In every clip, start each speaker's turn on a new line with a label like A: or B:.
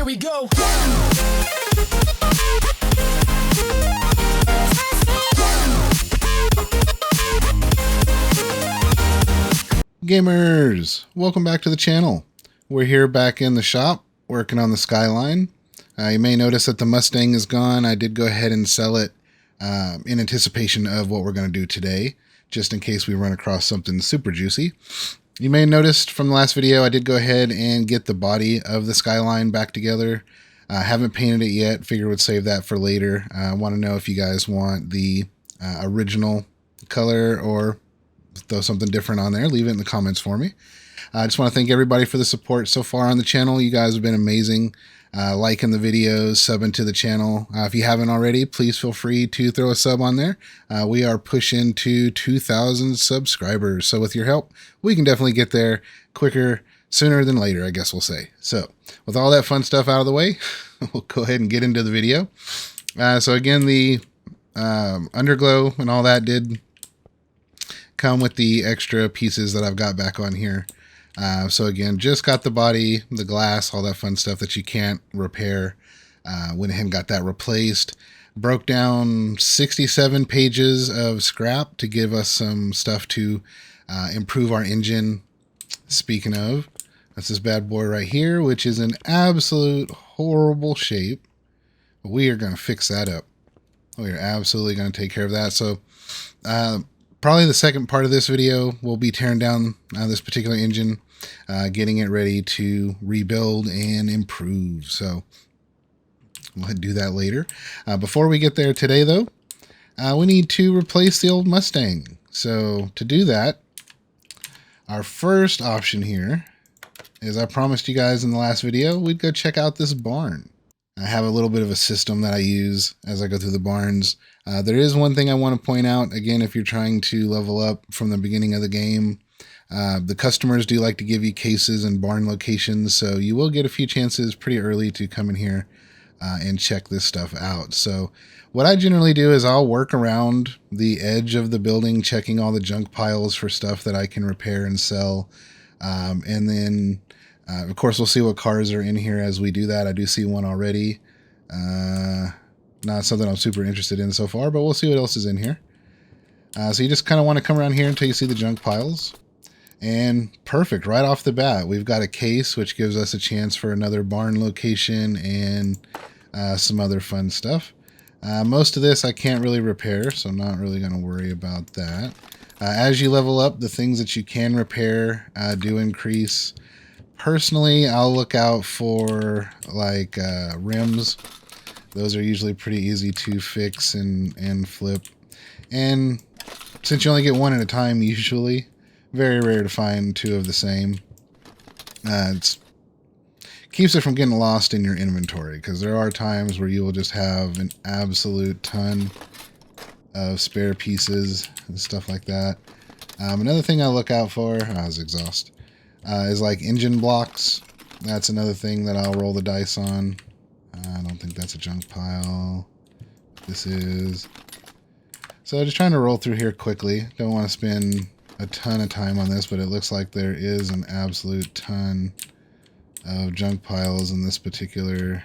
A: Here we go.
B: Gamers, welcome back to the channel. We're here back in the shop working on the Skyline. You may notice that the Mustang is gone. I did go ahead and sell it in anticipation of what we're going to do today, just in case we run across something super juicy. You may have noticed from the last video I did go ahead and get the body of the Skyline back together. I haven't painted it yet, figure would save that for later. I want to know if you guys want the original color or throw something different on there. Leave it in the comments for me. I just want to thank everybody for the support so far on the channel. You guys have been amazing. Liking the videos, subbing to the channel. If you haven't already, please feel free to throw a sub on there. We are pushing to 2,000 subscribers. So with your help, we can definitely get there quicker, sooner than later, I guess we'll say. So with all that fun stuff out of the way, we'll go ahead and get into the video. So again, the underglow and all that did come with the extra pieces that I've got back on here. So again, just got the body, the glass, all that fun stuff that you can't repair. Went ahead and got that replaced. Broke down 67 pages of scrap to give us some stuff to improve our engine. Speaking of, that's this bad boy right here, which is in absolute horrible shape. We are going to fix that up. We are absolutely going to take care of that. So, probably the second part of this video will be tearing down this particular engine, getting it ready to rebuild and improve. So we'll do that later. Before we get there today, though, we need to replace the old Mustang. So to do that, our first option here is, I promised you guys in the last video, we'd go check out this barn. I have a little bit of a system that I use as I go through the barns. There is one thing I want to point out. Again, if you're trying to level up from the beginning of the game, the customers do like to give you cases and barn locations, so you will get a few chances pretty early to come in here and check this stuff out. So what I generally do is I'll work around the edge of the building, checking all the junk piles for stuff that I can repair and sell. And then, of course, we'll see what cars are in here as we do that. I do see one already. Not something I'm super interested in so far, but we'll see what else is in here. So you just kind of want to come around here until you see the junk piles. And perfect, right off the bat, we've got a case, which gives us a chance for another barn location and some other fun stuff. Most of this I can't really repair, so I'm not really going to worry about that. As you level up, the things that you can repair do increase. Personally, I'll look out for like rims. Those are usually pretty easy to fix and flip. And since you only get one at a time, usually, very rare to find two of the same. It keeps it from getting lost in your inventory, because there are times where you will just have an absolute ton of spare pieces and stuff like that. Another thing I look out for, is exhaust, is like engine blocks. That's another thing that I'll roll the dice on. I don't think that's a junk pile. This is. So just trying to roll through here quickly. Don't want to spend a ton of time on this, but it looks like there is an absolute ton of junk piles in this particular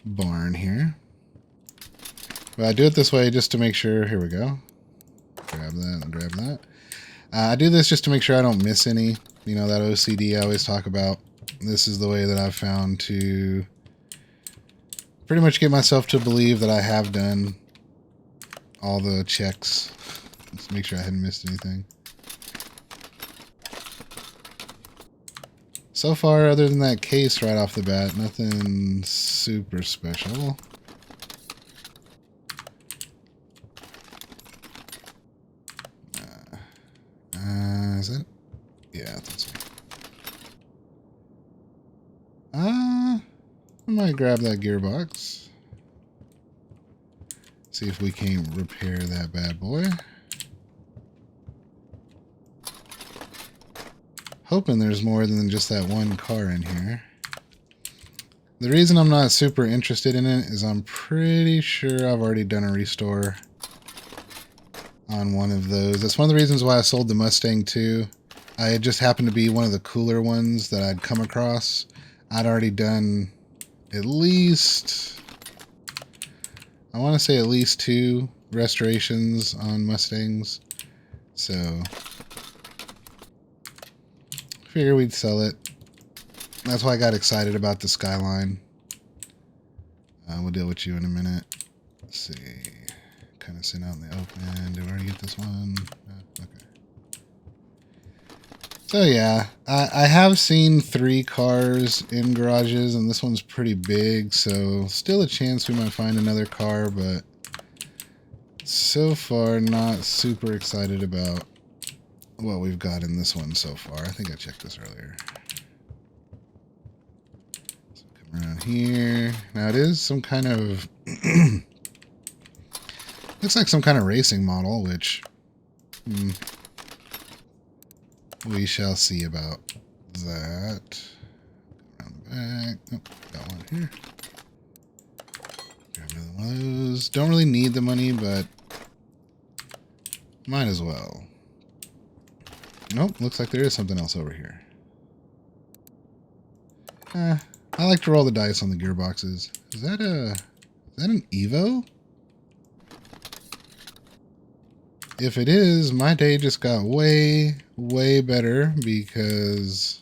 B: barn here. But I do it this way just to make sure. Here we go. Grab that and grab that. I do this just to make sure I don't miss any. You know, that OCD I always talk about. This is the way that I've found to pretty much get myself to believe that I have done all the checks. Let's make sure I hadn't missed anything. So far, other than that case right off the bat, nothing super special. Is that? Yeah, I thought so. I might grab that gearbox. See if we can repair that bad boy. Hoping there's more than just that one car in here. The reason I'm not super interested in it is I'm pretty sure I've already done a restore on one of those. That's one of the reasons why I sold the Mustang too. It just happened to be one of the cooler ones that I'd come across. I'd already done at least, I want to say at least 2 restorations on Mustangs. So, figure we'd sell it. That's why I got excited about the Skyline. We'll deal with you in a minute. Let's see. Kind of sitting out in the open. Did we already get this one? Okay. So yeah, I have seen 3 cars in garages, and this one's pretty big, so still a chance we might find another car, but so far not super excited about what we've got in this one so far. I think I checked this earlier. So come around here. Now it is some kind of looks like some kind of racing model, which we shall see about that. Around the back. Oh, got one here. Grab another one of those. Don't really need the money, but might as well. Nope, looks like there is something else over here. I like to roll the dice on the gearboxes. Is that an Evo? If it is, my day just got way, way better, because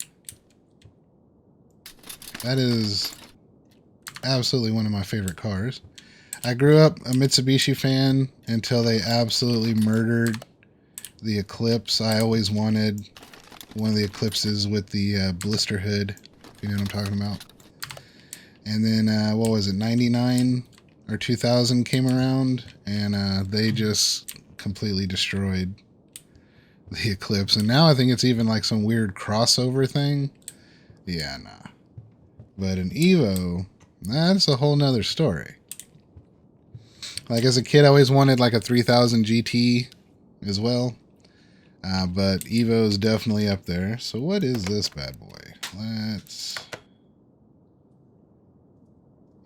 B: that is absolutely one of my favorite cars. I grew up a Mitsubishi fan until they absolutely murdered the Eclipse. I always wanted one of the Eclipses with the blister hood, if you know what I'm talking about. And then, what was it, 99 or 2000 came around, and they just completely destroyed the Eclipse. And now I think it's even like some weird crossover thing. Yeah, nah. But an Evo, that's a whole nother story. Like as a kid, I always wanted like a 3000 GT as well. But Evo is definitely up there. So what is this bad boy? Let's...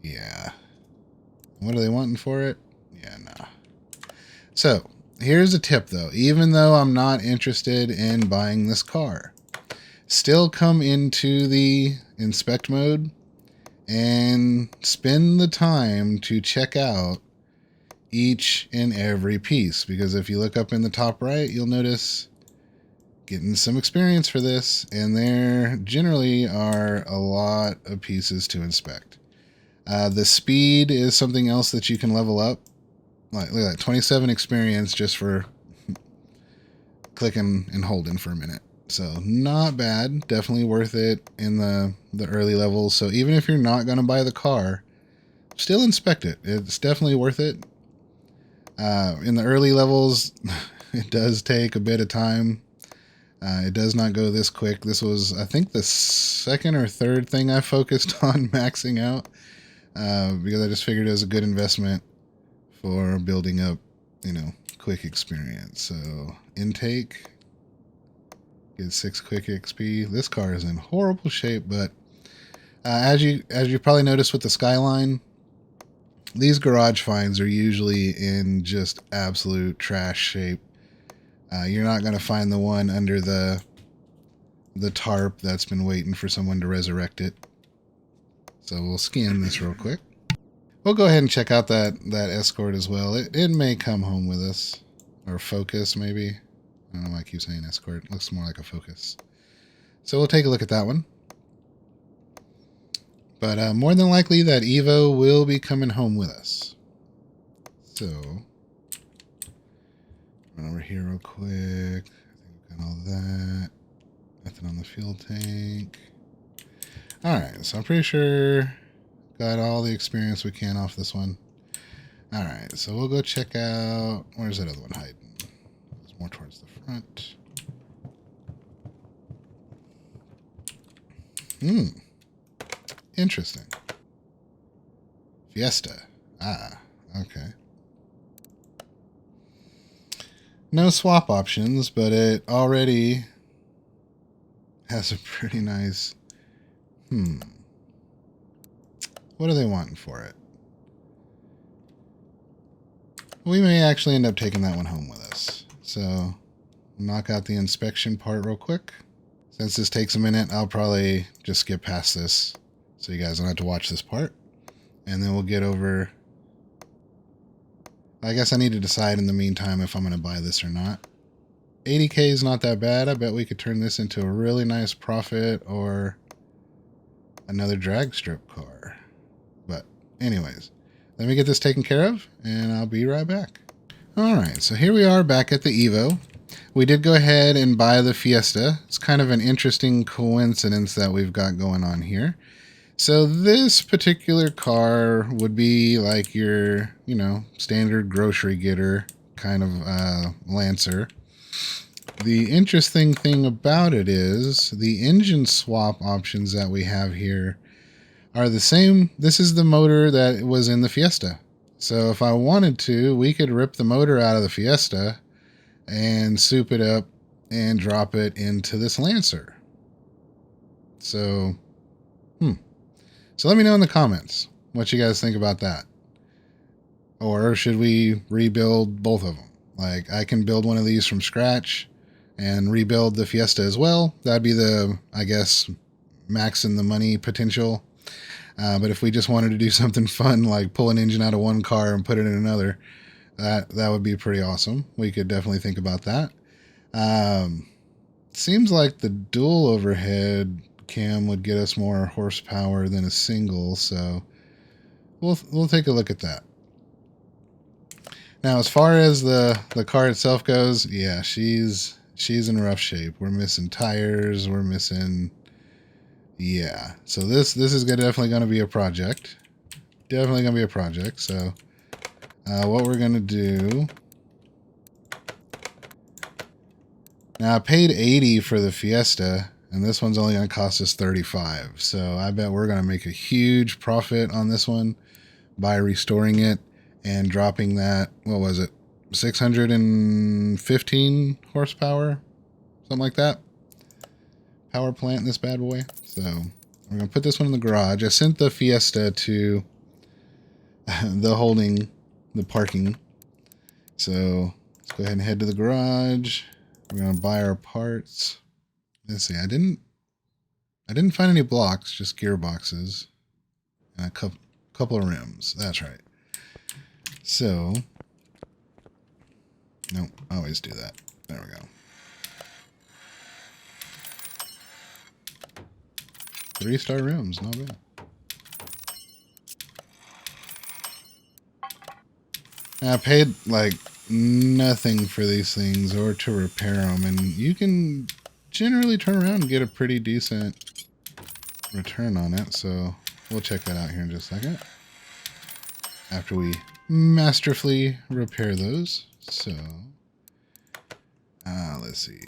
B: Yeah. What are they wanting for it? Yeah, nah. So, here's a tip though. Even though I'm not interested in buying this car, still come into the inspect mode and spend the time to check out each and every piece. Because if you look up in the top right, you'll notice getting some experience for this, and there generally are a lot of pieces to inspect. The speed is something else that you can level up. Like, look at that, 27 experience just for clicking and holding for a minute. So not bad, definitely worth it in the early levels. So even if you're not going to buy the car, still inspect it. It's definitely worth it. In the early levels, it does take a bit of time. It does not go this quick. This was, I think, the 2nd or 3rd thing I focused on maxing out, because I just figured it was a good investment for building up, you know, quick experience. So intake, get 6 quick XP. This car is in horrible shape, but as you probably noticed with the Skyline, these garage finds are usually in just absolute trash shape. You're not going to find the one under the tarp that's been waiting for someone to resurrect it. So we'll scan this real quick. We'll go ahead and check out that Escort as well. It may come home with us. Or Focus, maybe. I don't know why I keep saying Escort. It looks more like a Focus. So we'll take a look at that one. But more than likely, that Evo will be coming home with us. So, run over here real quick. I think we've got all that. Nothing on the fuel tank. Alright, so I'm pretty sure got all the experience we can off this one. Alright, so we'll go check out... Where's that other one hiding? It's more towards the front. Interesting. Fiesta. Ah, okay. No swap options, but it already has a pretty nice... What are they wanting for it? We may actually end up taking that one home with us. So, knock out the inspection part real quick. Since this takes a minute, I'll probably just skip past this so you guys don't have to watch this part. And then we'll get over... I guess I need to decide in the meantime if I'm going to buy this or not. 80K is not that bad. I bet we could turn this into a really nice profit or another drag strip car. But anyways, let me get this taken care of and I'll be right back. Alright, so here we are back at the Evo. We did go ahead and buy the Fiesta. It's kind of an interesting coincidence that we've got going on here. So this particular car would be like your, you know, standard grocery getter kind of Lancer. The interesting thing about it is the engine swap options that we have here are the same. This is the motor that was in the Fiesta. So if I wanted to, we could rip the motor out of the Fiesta and soup it up and drop it into this Lancer. So, So let me know in the comments what you guys think about that. Or should we rebuild both of them? Like, I can build one of these from scratch and rebuild the Fiesta as well. That'd be the, I guess, max in the money potential. But if we just wanted to do something fun, like pull an engine out of one car and put it in another, that would be pretty awesome. We could definitely think about that. Seems like the dual overhead cam would get us more horsepower than a single, so we'll take a look at that. Now, as far as the car itself goes, yeah, she's in rough shape. We're missing tires. We're missing, yeah. So this is definitely going to be a project. Definitely going to be a project. So what we're going to do. Now, I paid 80 for the Fiesta, and this one's only going to cost us 35. So I bet we're going to make a huge profit on this one by restoring it and dropping that, what was it, 615 horsepower, something like that. Power plant in this bad boy. So we're going to put this one in the garage. I sent the Fiesta to the parking. So let's go ahead and head to the garage. We're going to buy our parts. Let's see, I didn't find any blocks, just gearboxes and a couple of rims. That's right. So, nope, I always do that. There we go. 3-star rims, not bad. I paid like nothing for these things or to repair them, and you can generally turn around and get a pretty decent return on it. So we'll check that out here in just a second after we masterfully repair those. So let's see.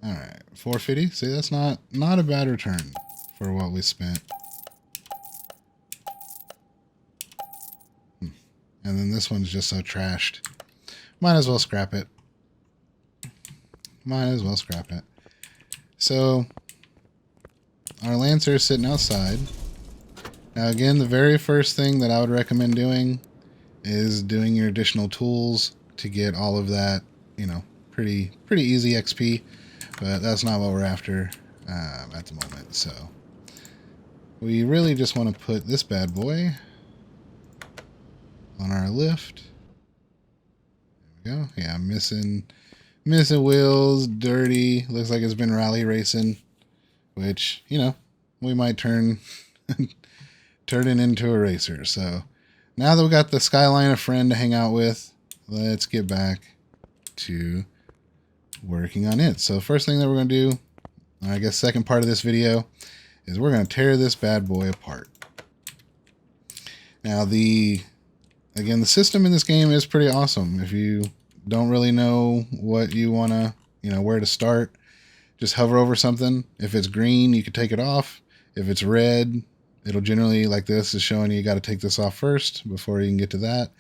B: All right, 450. See, that's not a bad return for what we spent. And then this one's just so trashed. Might as well scrap it. Might as well scrap it. So, our Lancer is sitting outside. Now again, the very first thing that I would recommend doing is doing your additional tools to get all of that, you know, pretty easy XP. But that's not what we're after at the moment. So, we really just want to put this bad boy on our lift. There we go. Yeah, missing wheels, dirty. Looks like it's been rally racing, which, you know, we might turn it into a racer. So now that we got the Skyline a friend to hang out with, let's get back to working on it. So first thing that we're going to do, I guess second part of this video, is we're going to tear this bad boy apart. Now again, the system in this game is pretty awesome. If you don't really know what you want to, you know, where to start, just hover over something. If it's green, you can take it off. If it's red, it'll generally, like this, is showing you got to take this off first before you can get to that.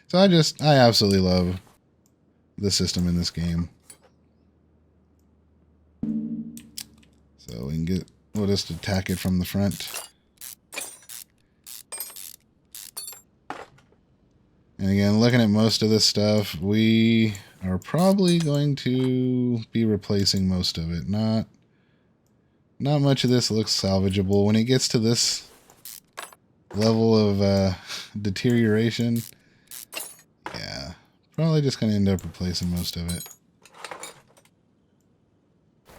B: So I absolutely love the system in this game. So we'll just attack it from the front. And again, looking at most of this stuff, we are probably going to be replacing most of it. Not much of this looks salvageable. When it gets to this level of deterioration, yeah, probably just going to end up replacing most of it.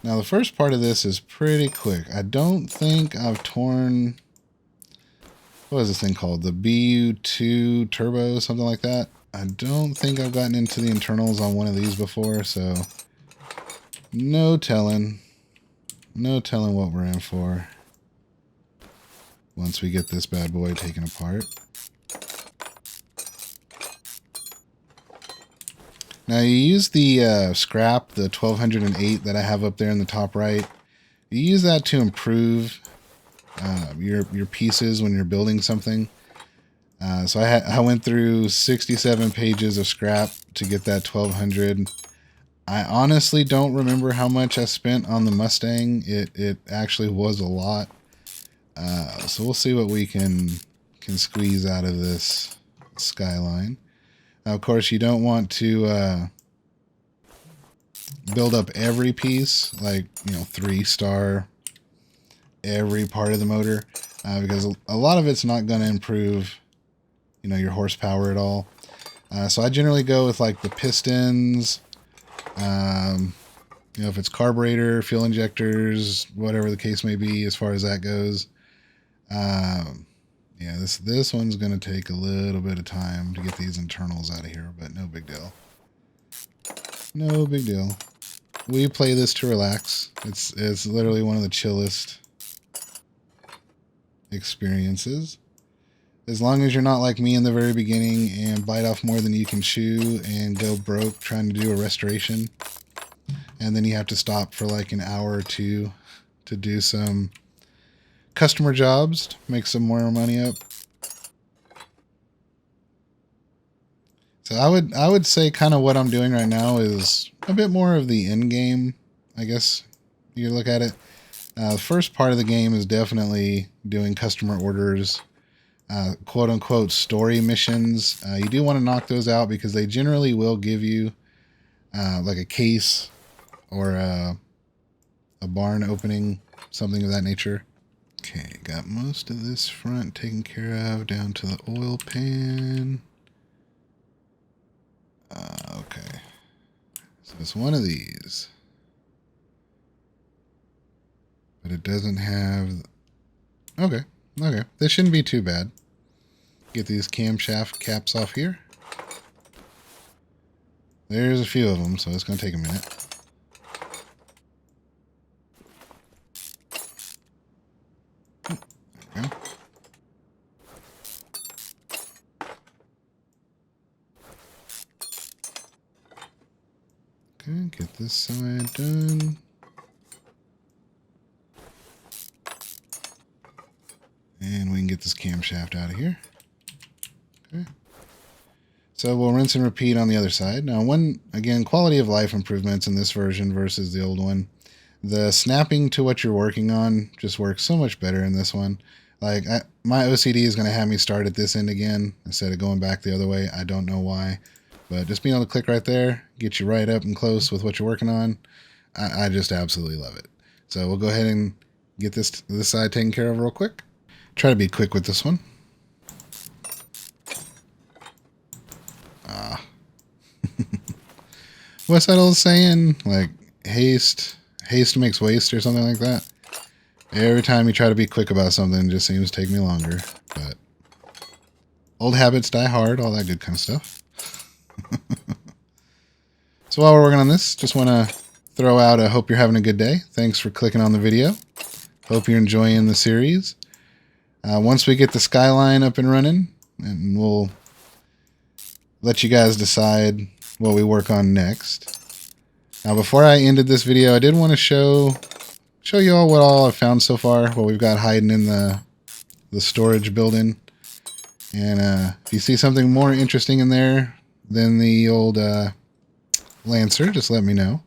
B: Now, the first part of this is pretty quick. I don't think I've torn... What is this thing called? The BU2 Turbo, something like that. I don't think I've gotten into the internals on one of these before, so no telling. No telling what we're in for once we get this bad boy taken apart. Now, you use the scrap, the 1208 that I have up there in the top right. You use that to improve your pieces when you're building something. So I went through 67 pages of scrap to get that 1200. I honestly don't remember how much I spent on the Mustang. It actually was a lot. So we'll see what we can squeeze out of this Skyline. Now, of course, you don't want to build up every piece, like, 3-star every part of the motor, because a lot of it's not going to improve, your horsepower at all. So I generally go with like the pistons, if it's carburetor, fuel injectors, whatever the case may be, as far as that goes. Yeah, this one's going to take a little bit of time to get these internals out of here, but no big deal. No big deal. We play this to relax. It's literally one of the chillest experiences. As long as you're not like me in the very beginning and bite off more than you can chew and go broke trying to do a restoration, and then you have to stop for like an hour or two to do some customer jobs to make some more money up. So I would say kind of what I'm doing right now is a bit more of the end game, I guess you look at it. The first part of the game is definitely doing customer orders, quote-unquote story missions. You do want to knock those out because they generally will give you like a case or a barn opening, something of that nature. Okay, got most of this front taken care of down to the oil pan. Okay, so it's one of these. But it doesn't have... Okay. This shouldn't be too bad. Get these camshaft caps off here. There's a few of them, so it's going to take a minute. There we go. Okay, get this side done. And we can get this camshaft out of here. Okay. So we'll rinse and repeat on the other side. Now, again, quality of life improvements in this version versus the old one. The snapping to what you're working on just works so much better in this one. Like, my OCD is going to have me start at this end again instead of going back the other way. I don't know why. But just being able to click right there, get you right up and close with what you're working on, I just absolutely love it. So we'll go ahead and get this side taken care of real quick. Try to be quick with this one. What's that old saying? Like, haste makes waste or something like that. Every time you try to be quick about something, it just seems to take me longer. But old habits die hard, all that good kind of stuff. So while we're working on this, just want to throw out a hope you're having a good day. Thanks for clicking on the video. Hope you're enjoying the series. Once we get the Skyline up and running, and we'll let you guys decide what we work on next. Now, before I ended this video, I did want to show you all what all I've found so far, what we've got hiding in the storage building. And if you see something more interesting in there than the old Lancer, just let me know.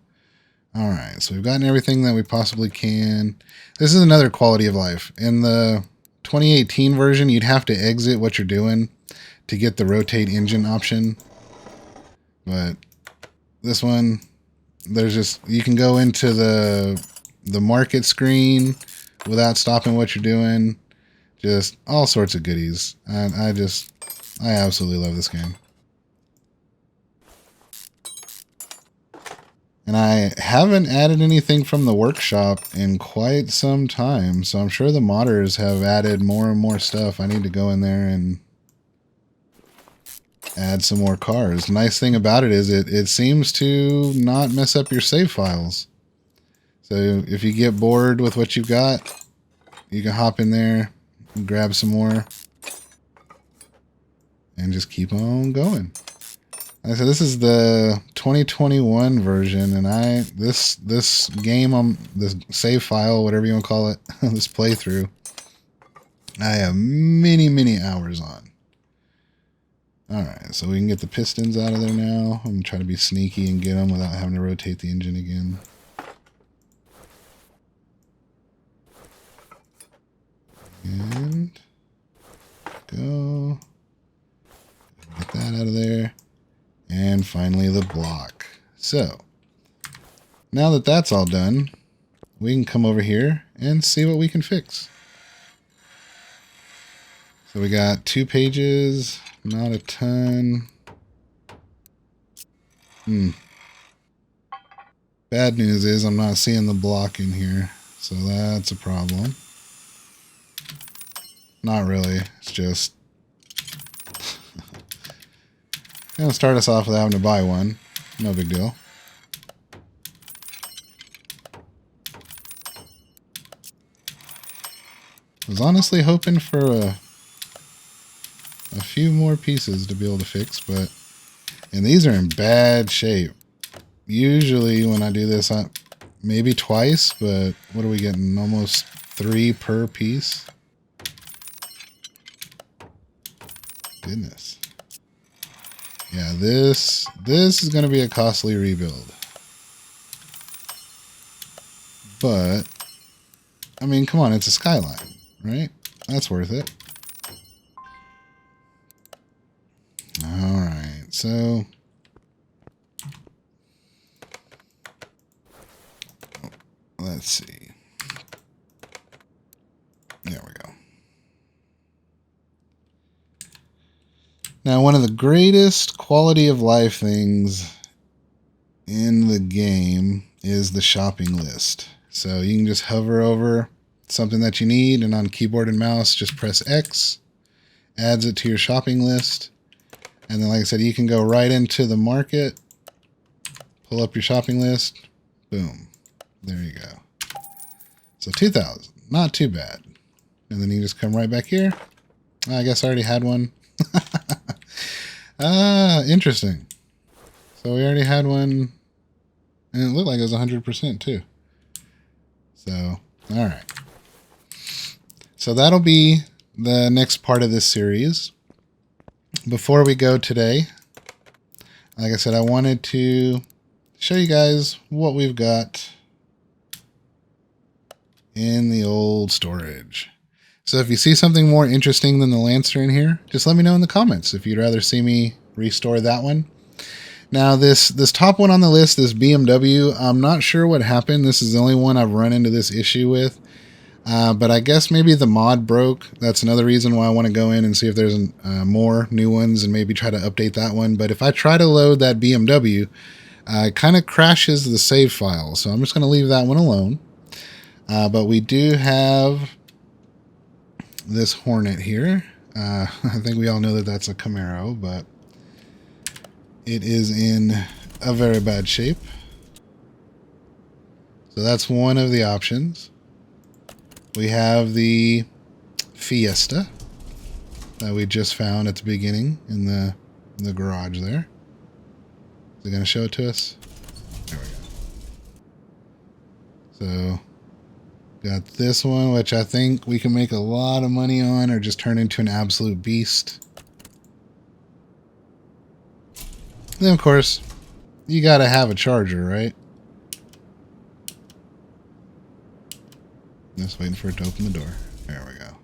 B: All right, so we've gotten everything that we possibly can. This is another quality of life. In the 2018 version, you'd have to exit what you're doing to get the rotate engine option. But this one, there's just, you can go into the market screen without stopping what you're doing. Just all sorts of goodies. And I absolutely love this game. And I haven't added anything from the workshop in quite some time, so I'm sure the modders have added more and more stuff. I need to go in there and add some more cars. The nice thing about it is it seems to not mess up your save files. So if you get bored with what you've got, you can hop in there and grab some more and just keep on going. Like I said, this is the 2021 version, and this game, this save file, whatever you want to call it, this playthrough, I have many hours on. Alright, so we can get the pistons out of there now. I'm going to try to be sneaky and get them without having to rotate the engine again. And go. Get that out of there. And finally the block. So, now that that's all done, we can come over here and see what we can fix. So we got 2 pages, not a ton. Bad news is I'm not seeing the block in here, so that's a problem. Not really, it's just gonna start us off with having to buy one. No big deal. I was honestly hoping for a few more pieces to be able to fix, and these are in bad shape. Usually when I do this, maybe twice, but what are we getting? Almost 3 per piece. Goodness. Yeah, this is going to be a costly rebuild. But, I mean, come on, it's a Skyline, right? That's worth it. Alright, so... let's see. There we go. Now, one of the greatest quality of life things in the game is the shopping list. So you can just hover over something that you need, and on keyboard and mouse, just press X, adds it to your shopping list. And then, like I said, you can go right into the market, pull up your shopping list, boom. There you go. So 2,000, not too bad. And then you just come right back here. I guess I already had one. Interesting. So we already had one, and it looked like it was 100% too. So, alright. So that'll be the next part of this series. Before we go today, like I said, I wanted to show you guys what we've got in the old storage. So if you see something more interesting than the Lancer in here, just let me know in the comments if you'd rather see me restore that one. Now this top one on the list, this BMW, I'm not sure what happened. This is the only one I've run into this issue with. But I guess maybe the mod broke. That's another reason why I want to go in and see if there's more new ones and maybe try to update that one. But if I try to load that BMW, it kind of crashes the save file. So I'm just going to leave that one alone. But we do have this Hornet here. I think we all know that that's a Camaro, but it is in a very bad shape. So that's one of the options. We have the Fiesta that we just found at the beginning in the garage there. Is it going to show it to us? There we go. So got this one, which I think we can make a lot of money on or just turn into an absolute beast. Then, of course, you got to have a charger, right? Just waiting for it to open the door. There we go.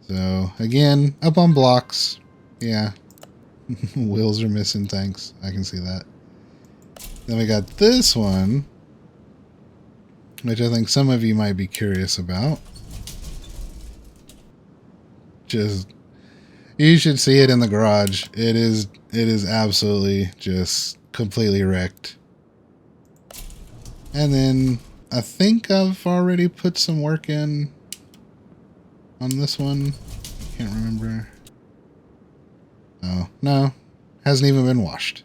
B: So, again, up on blocks. Yeah. Wheels are missing, thanks. I can see that. Then we got this one, which I think some of you might be curious about. You should see it in the garage. It is absolutely just completely wrecked. And then I think I've already put some work in on this one. I can't remember. Oh, no. Hasn't even been washed.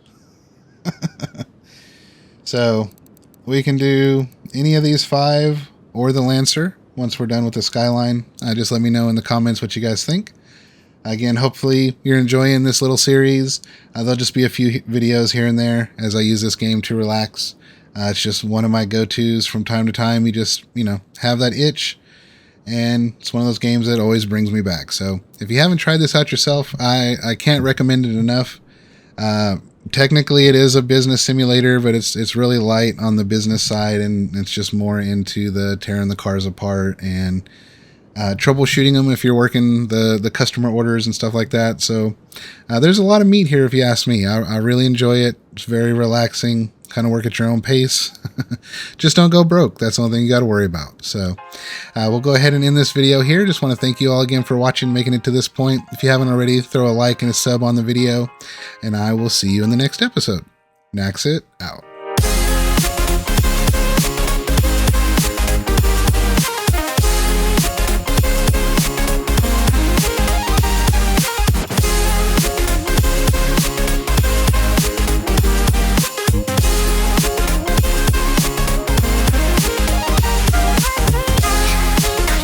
B: So we can do any of these 5 or the Lancer once we're done with the Skyline. Just let me know in the comments what you guys think. Again, hopefully you're enjoying this little series. There'll just be a few videos here and there as I use this game to relax. It's just one of my go-tos from time to time. You just, have that itch. And it's one of those games that always brings me back. So if you haven't tried this out yourself, I can't recommend it enough. Technically, it is a business simulator, but it's really light on the business side, and it's just more into the tearing the cars apart and troubleshooting them if you're working the customer orders and stuff like that. So there's a lot of meat here if you ask me. I really enjoy it. It's very relaxing. Kind of work at your own pace. Just don't go broke. That's the only thing you got to worry about. So we'll go ahead and end this video here. Just want to thank you all again for watching, making it to this point. If you haven't already, throw a like and a sub on the video, and I will see you in the next episode. Naxit out.